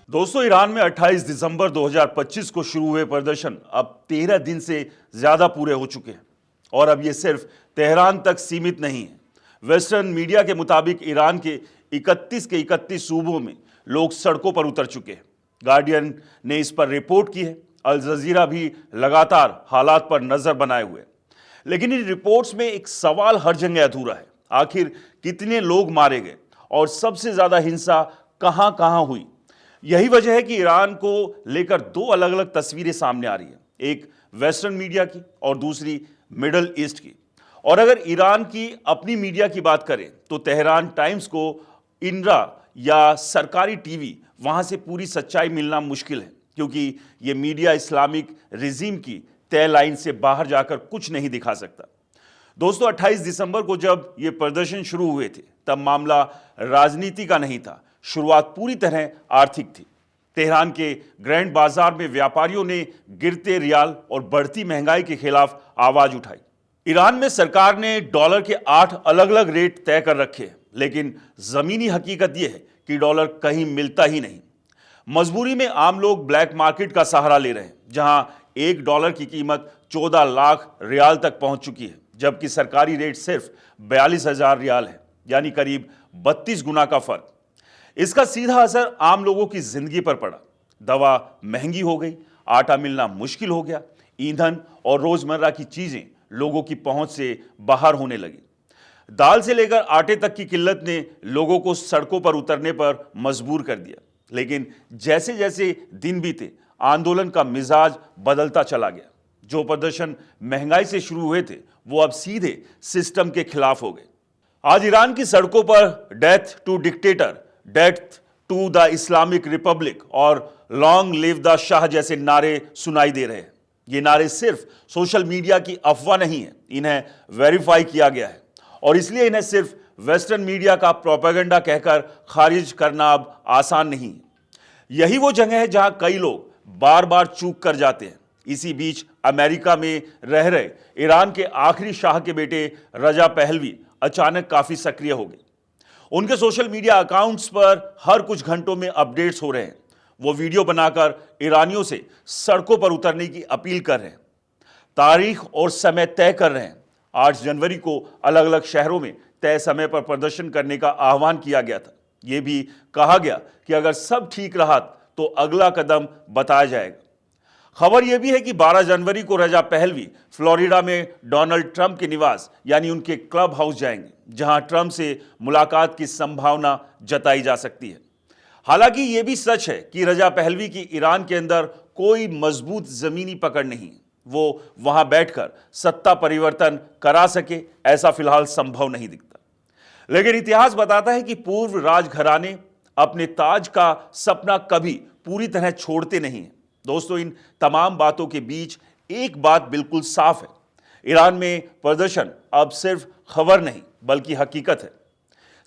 दोस्तों, ईरान में 28 दिसंबर 2025 को शुरू हुए प्रदर्शन अब 13 दिन से ज्यादा पूरे हो चुके हैं और अब ये सिर्फ तेहरान तक सीमित नहीं है। वेस्टर्न मीडिया के मुताबिक ईरान के 31 सूबों में लोग सड़कों पर उतर चुके हैं। गार्डियन ने इस पर रिपोर्ट की है। अल जजीरा भी लगातार हालात पर नजर बनाए हुए है। लेकिन इन रिपोर्ट्स में एक सवाल हर जगह अधूरा है। आखिर कितने लोग मारे गए और सबसे ज्यादा हिंसा कहां कहां हुई? यही वजह है कि ईरान को लेकर दो अलग अलग तस्वीरें सामने आ रही है, एक वेस्टर्न मीडिया की और दूसरी मिडल ईस्ट की। और अगर ईरान की अपनी मीडिया की बात करें तो तेहरान टाइम्स को इनरा या सरकारी टीवी वहां से पूरी सच्चाई मिलना मुश्किल है, क्योंकि यह मीडिया इस्लामिक रिजीम की तय लाइन से बाहर जाकर कुछ नहीं दिखा सकता। दोस्तों, 28 दिसंबर को जब ये प्रदर्शन शुरू हुए थे तब मामला राजनीति का नहीं था। शुरुआत पूरी तरह आर्थिक थी। तेहरान के ग्रैंड बाजार में व्यापारियों ने गिरते रियाल और बढ़ती महंगाई के खिलाफ आवाज उठाई। ईरान में सरकार ने डॉलर के 8 अलग अलग रेट तय कर रखे हैं, लेकिन जमीनी हकीकत यह है कि डॉलर कहीं मिलता ही नहीं। मजबूरी में आम लोग ब्लैक मार्केट का सहारा ले रहे हैं, जहां $1 की कीमत 14 लाख रियाल तक पहुंच चुकी है, जबकि सरकारी रेट सिर्फ 42,000 रियाल है, यानी करीब 32 गुना का फर्क। इसका सीधा असर आम लोगों की जिंदगी पर पड़ा। दवा महंगी हो गई, आटा मिलना मुश्किल हो गया, ईंधन और रोजमर्रा की चीजें लोगों की पहुंच से बाहर होने लगी। दाल से लेकर आटे तक की किल्लत ने लोगों को सड़कों पर उतरने पर मजबूर कर दिया। लेकिन जैसे जैसे दिन बीते, आंदोलन का मिजाज बदलता चला गया। जो प्रदर्शन महंगाई से शुरू हुए थे वो अब सीधे सिस्टम के खिलाफ हो गए। आज ईरान की सड़कों पर death to dictator, death to the Islamic republic और लॉन्ग लिव द शाह जैसे नारे सुनाई दे रहे हैं। ये नारे सिर्फ सोशल मीडिया की अफवाह नहीं है, इन्हें वेरीफाई किया गया है और इसलिए इन्हें सिर्फ वेस्टर्न मीडिया का प्रोपेगेंडा कहकर खारिज करना अब आसान नहीं है। यही वो जगह है जहां कई लोग बार बार चूक कर जाते हैं। इसी बीच अमेरिका में रह रहे ईरान के आखिरी शाह के बेटे रजा पहलवी अचानक काफी सक्रिय हो गए। उनके सोशल मीडिया अकाउंट्स पर हर कुछ घंटों में अपडेट्स हो रहे हैं। वो वीडियो बनाकर ईरानियों से सड़कों पर उतरने की अपील कर रहे हैं, तारीख और समय तय कर रहे हैं। 8 जनवरी को अलग अलग शहरों में तय समय पर प्रदर्शन करने का आह्वान किया गया था। यह भी कहा गया कि अगर सब ठीक रहा तो अगला कदम बताया जाएगा। खबर यह भी है कि 12 जनवरी को रजा पहलवी फ्लोरिडा में डोनाल्ड ट्रंप के निवास यानी उनके क्लब हाउस जाएंगे, जहां ट्रंप से मुलाकात की संभावना जताई जा सकती है। हालांकि यह भी सच है कि रजा पहलवी की ईरान के अंदर कोई मजबूत जमीनी पकड़ नहीं है। वो वहां बैठकर सत्ता परिवर्तन करा सके, ऐसा फिलहाल संभव नहीं दिखता। लेकिन इतिहास बताता है कि पूर्व राजघराने अपने ताज का सपना कभी पूरी तरह छोड़ते नहीं हैं। दोस्तों, इन तमाम बातों के बीच एक बात बिल्कुल साफ है, ईरान में प्रदर्शन अब सिर्फ खबर नहीं बल्कि हकीकत है।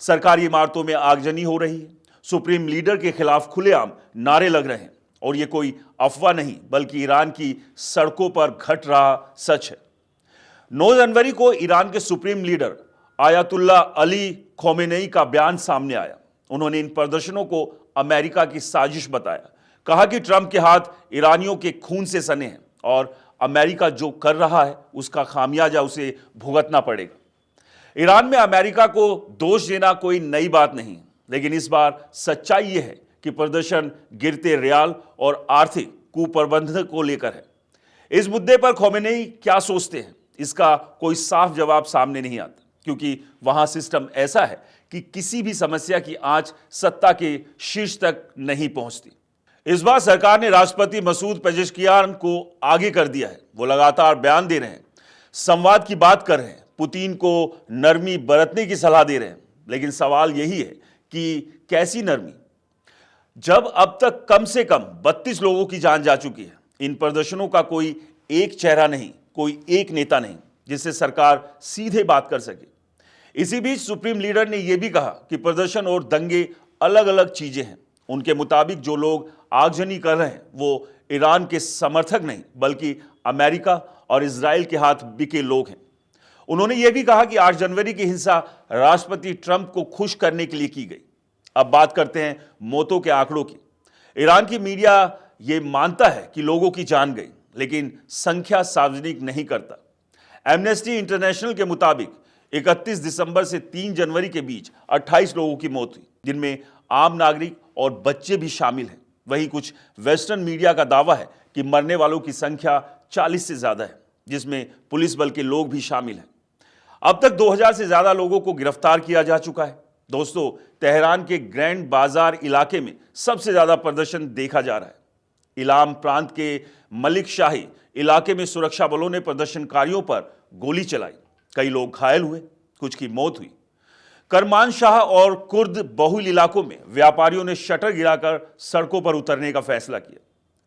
सरकारी इमारतों में आगजनी हो रही है, सुप्रीम लीडर के खिलाफ खुलेआम नारे लग रहे हैं और यह कोई अफवाह नहीं बल्कि ईरान की सड़कों पर घट रहा सच है। 9 जनवरी को ईरान के सुप्रीम लीडर आयतुल्ला अली खोमेनेई का बयान सामने आया। उन्होंने इन प्रदर्शनों को अमेरिका की साजिश बताया। कहा कि ट्रंप के हाथ ईरानियों के खून से सने हैं और अमेरिका जो कर रहा है उसका खामियाजा उसे भुगतना पड़ेगा। ईरान में अमेरिका को दोष देना कोई नई बात नहीं, लेकिन इस बार सच्चाई यह है कि प्रदर्शन गिरते रियाल और आर्थिक कुप्रबंधन को लेकर है। इस मुद्दे पर खोमेनेई क्या सोचते हैं, इसका कोई साफ जवाब सामने नहीं आता, क्योंकि वहां सिस्टम ऐसा है कि किसी भी समस्या की आंच सत्ता के शीर्ष तक नहीं पहुंचती। इस बार सरकार ने राष्ट्रपति मसूद पेजेश्कियान को आगे कर दिया है। वो लगातार बयान दे रहे हैं, संवाद की बात कर रहे हैं, पुतिन को नरमी बरतने की सलाह दे रहे हैं। लेकिन सवाल यही है कि कैसी नरमी, जब अब तक कम से कम 32 लोगों की जान जा चुकी है। इन प्रदर्शनों का कोई एक चेहरा नहीं, कोई एक नेता नहीं जिससे सरकार सीधे बात कर सके। इसी बीच सुप्रीम लीडर ने यह भी कहा कि प्रदर्शन और दंगे अलग अलग चीजें हैं। उनके मुताबिक जो लोग आगजनी कर रहे हैं वो ईरान के समर्थक नहीं बल्कि अमेरिका और इजराइल के हाथ बिके लोग हैं। उन्होंने यह भी कहा कि 8 जनवरी की हिंसा राष्ट्रपति ट्रंप को खुश करने के लिए की गई। अब बात करते हैं मौतों के आंकड़ों की। ईरान की मीडिया ये मानता है कि लोगों की जान गई, लेकिन संख्या सार्वजनिक नहीं करता। एमनेस्टी इंटरनेशनल के मुताबिक 31 दिसंबर से 3 जनवरी के बीच 28 लोगों की मौत हुई, जिनमें आम नागरिक और बच्चे भी शामिल हैं। वहीं कुछ वेस्टर्न मीडिया का दावा है कि मरने वालों की संख्या 40 से ज्यादा है, जिसमें पुलिस बल के लोग भी शामिल हैं। अब तक 2000 से ज्यादा लोगों को गिरफ्तार किया जा चुका है। दोस्तों, तेहरान के ग्रैंड बाजार इलाके में सबसे ज्यादा प्रदर्शन देखा जा रहा है। इलाम प्रांत के मलिक शाही इलाके में सुरक्षा बलों ने प्रदर्शनकारियों पर गोली चलाई। कई लोग घायल हुए, कुछ की मौत हुई। करमान शाह और कुर्द बहुल इलाकों में व्यापारियों ने शटर गिराकर सड़कों पर उतरने का फैसला किया।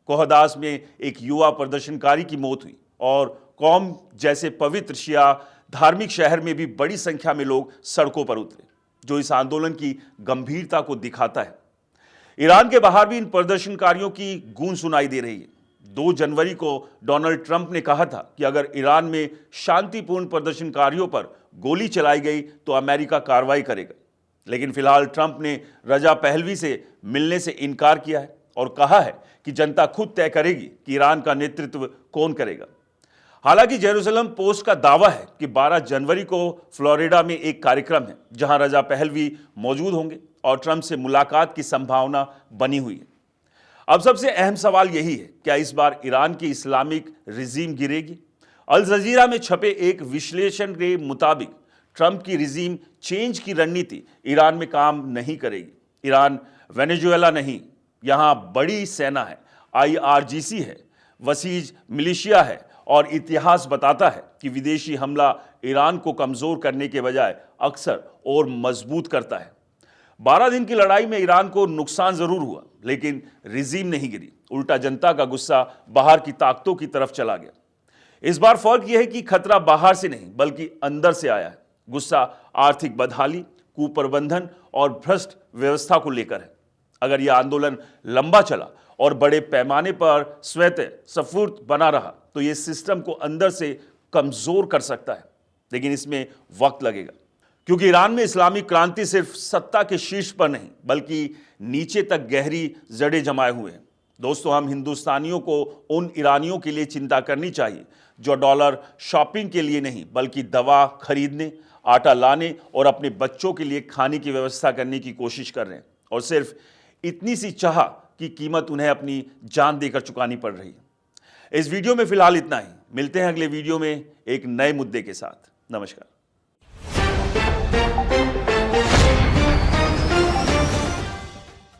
कोहदास में एक युवा प्रदर्शनकारी की मौत हुई और कौम जैसे पवित्र शिया धार्मिक शहर में भी बड़ी संख्या में लोग सड़कों पर उतरे, जो इस आंदोलन की गंभीरता को दिखाता है। ईरान के बाहर भी इन प्रदर्शनकारियों की गूंज सुनाई दे रही है। 2 जनवरी को डोनाल्ड ट्रंप ने कहा था कि अगर ईरान में शांतिपूर्ण प्रदर्शनकारियों पर गोली चलाई गई तो अमेरिका कार्रवाई करेगा। लेकिन फिलहाल ट्रंप ने रजा पहलवी से मिलने से इनकार किया है और कहा है कि जनता खुद तय करेगी कि ईरान का नेतृत्व कौन करेगा। हालांकि जेरूसलम पोस्ट का दावा है कि 12 जनवरी को फ्लोरिडा में एक कार्यक्रम है जहां रजा पहलवी मौजूद होंगे और ट्रंप से मुलाकात की संभावना बनी हुई है। अब सबसे अहम सवाल यही है, क्या इस बार ईरान की इस्लामिक रिजीम गिरेगी? अल जजीरा में छपे एक विश्लेषण के मुताबिक ट्रंप की रिजीम चेंज की रणनीति ईरान में काम नहीं करेगी। ईरान वेनेजुएला नहीं, यहां बड़ी सेना है, IRGC है, वसीज मिलिशिया है और इतिहास बताता है कि विदेशी हमला ईरान को कमजोर करने के बजाय अक्सर और मजबूत करता है। 12 दिन की लड़ाई में ईरान को नुकसान जरूर हुआ, लेकिन रिजीम नहीं गिरी। उल्टा जनता का गुस्सा बाहर की ताकतों की तरफ चला गया। इस बार फर्क यह है कि खतरा बाहर से नहीं बल्कि अंदर से आया है। गुस्सा आर्थिक बदहाली, कुप्रबंधन और भ्रष्ट व्यवस्था को लेकर है। अगर यह आंदोलन लंबा चला और बड़े पैमाने पर स्वतः स्फूर्त बना रहा तो यह सिस्टम को अंदर से कमजोर कर सकता है, लेकिन इसमें वक्त लगेगा, क्योंकि ईरान में इस्लामिक क्रांति सिर्फ सत्ता के शीर्ष पर नहीं बल्कि नीचे तक गहरी जड़ें जमाए हुए हैं। दोस्तों, हम हिंदुस्तानियों को उन ईरानियों के लिए चिंता करनी चाहिए जो डॉलर शॉपिंग के लिए नहीं बल्कि दवा खरीदने, आटा लाने और अपने बच्चों के लिए खाने की व्यवस्था करने की कोशिश कर रहे हैं, और सिर्फ इतनी सी चाह की कीमत उन्हें अपनी जान देकर चुकानी पड़ रही है। इस वीडियो में फिलहाल इतना ही। मिलते हैं अगले वीडियो में एक नए मुद्दे के साथ। नमस्कार।